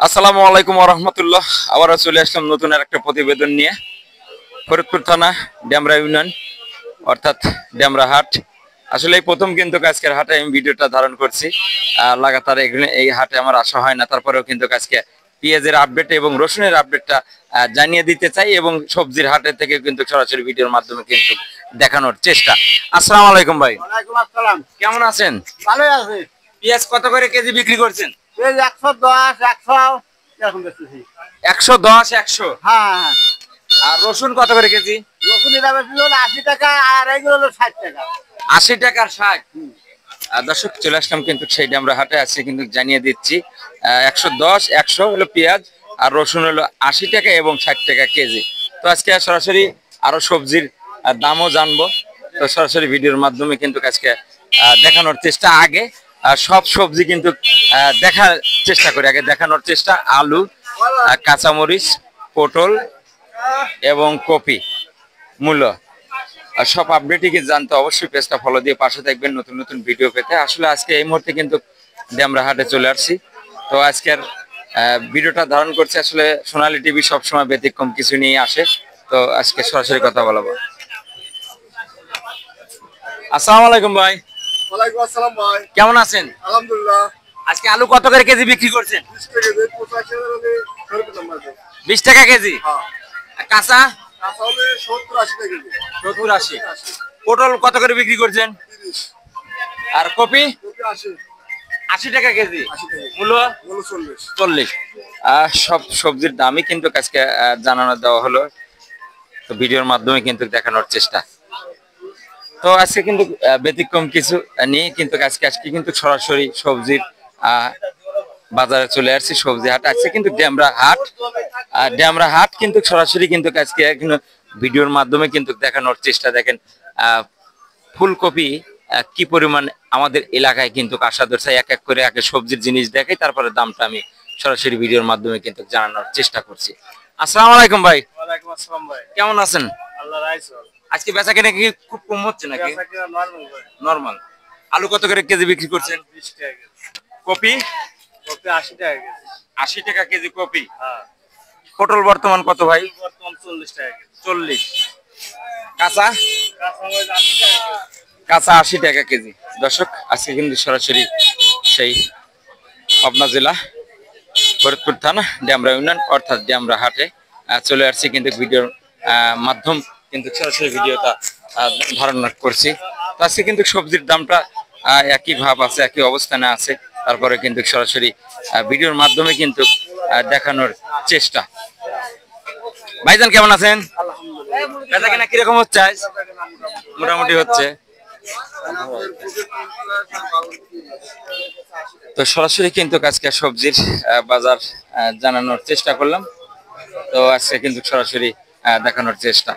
আসসালামু আলাইকুম ওয়া রাহমাতুল্লাহ। আবার চলে আসলাম নতুন আরেকটা প্রতিবেদন নিয়ে। ফরিদপুর থানা ডেমরা ইউনিয়ন অর্থাৎ ডেমরা হাট। আসলে এই প্রথম কিন্তু আজকের হাটে আমি ভিডিওটা ধারণ করছি। লাগাতার এখানে এই হাটে আমার আসা হয় না, তারপরেও কিন্তু আজকে পেঁয়াজের আপডেট এবং রসুনের আপডেটটা জানিয়ে দিতে চাই এবং সবজির হাটে থেকে কিন্তু সরাসরি ভিডিওর মাধ্যমে কিন্তু দেখানোর চেষ্টা। আসসালামু আলাইকুম ভাই। ওয়ালাইকুম আসসালাম। কেমন আছেন? ভালোই আছে। পেঁয়াজ কত করে কেজি বিক্রি করছেন? এই 110 100 এরকম বেচতেছি। 110 100। হ্যাঁ। আর রসুন কত করে কেজি? রসুন এটা বেচতেছি হলো 80 টাকা আর এগুলো হলো 60 টাকা। 80 টাকা আর 60। দর্শক চলে আসলাম কিন্তু সেই আমরা হাটে আছি কিন্তু জানিয়ে দিচ্ছি 110 100 হলো পেঁয়াজ আর রসুন হলো 80 টাকা এবং 60 টাকা কেজি। তো আজকে সরাসরি আরো সবজির দামও জানবো। তো সরাসরি ভিডিওর মাধ্যমে কিন্তু আজকে দেখানোর চেষ্টা আগে সব সবজি কিন্তু দেখার চেষ্টা করি। আগে দেখানোর চেষ্টা আলু, কাঁচামরিচ, পটল এবং কপি মূল্য আর সব আপডেটই জানতে অবশ্যই পেজটা ফলো দিয়ে পাশে থাকবেন নতুন নতুন ভিডিও পেতে। আসলে আজকে এই মুহূর্তে কিন্তু ডেমরা হাটে চলে আসছি। তো আজকের ভিডিওটা ধারণ করছে আসলে সোনালী টিভি সবসময় ব্যতিক্রম কিছু নিয়ে আসে। তো আজকে সরাসরি কথা বলবো। আসসালামু আলাইকুম ভাই। ওয়ালাইকুম আসসালাম ভাই। কেমন আছেন? আলহামদুলিল্লাহ। আজকে আলু কত করে কেজি বিক্রি করছেন? 20 টাকা দিয়ে 85 টাকা দিয়ে 20 টাকা কেজি। হ্যাঁ। আর কাঁচা? কাঁচা হলে 70 80 টাকা কেজি। 70 80। পটল কত করে বিক্রি করছেন? 30। আর কপি? কপি 80। 80 টাকা কেজি। 80 টাকা। মূল্য? মূল্য 40। 40। সব সবজির দামই কিন্তু আজকে জানানো দেওয়া হলো। তো ভিডিওর মাধ্যমে কিন্তু দেখানোর চেষ্টা। তো আজকে কিন্তু ব্যতিক্রম কিছু নিয়ে কিন্তু আজকে কিন্তু সরাসরি সবজির বাজারে চলে আসছি। সবজি হাট আজকে কিন্তু ডেমরা হাট কিন্তু সরাসরি কিন্তু আজকে ভিডিওর মাধ্যমে কিন্তু দেখানোর চেষ্টা। দেখেন ফুলকপি কি পরিমাণ আমাদের এলাকায় কিন্তু আশা ধরছে। এক এক করে আগে সবজির জিনিস দেখাই, তারপরে দামটা আমি সরাসরি ভিডিওর মাধ্যমে কিন্তু জানানোর চেষ্টা করছি। আসসালামু আলাইকুম ভাই। ওয়ালাইকুম আসসালাম ভাই। কেমন আছেন? আল্লাহ রাইসল। আজকে বেচা কেনা কি খুব কম হচ্ছে নাকি? বেচা কিনা নরমাল ভাই। নরমাল। আলু কত করে কেজি বিক্রি করছেন? 20 টাকা কেজি। কপি? কপি 80 টাকা কেজি। 80 টাকা কেজি কপি। হ্যাঁ। পটল বর্তমান কত ভাই? বর্তমান 40 টাকা কেজি। 40। কাঁচা? কাঁচামরিচ 80 টাকা কেজি। কাঁচা 80 টাকা কেজি। দর্শক আজকে কিন্তু সরাসরি সেই পাবনা জেলা ফরিদপুর থানা ডেমরা ইউনিয়ন অর্থাৎ ডেমরা হাটে চলে আসছি কিন্তু ভিডিওর মাধ্যম কিন্তু সরাসরি ভিডিওটা ধারণা করছি। তো আজকে কিন্তু সবজির দামটা একই ভাব আছে, একই অবস্থানে আছে। তারপরে কিন্তু সরাসরি ভিডিওর মাধ্যমে কিন্তু দেখানোর চেষ্টা। ভাইজান কেমন আছেন? বেচা কেনা কিরকম হচ্ছে? মোটামুটি হচ্ছে। তো সরাসরি কিন্তু আজকে সবজির বাজার জানানোর চেষ্টা করলাম। তো আজকে কিন্তু সরাসরি দেখানোর চেষ্টা।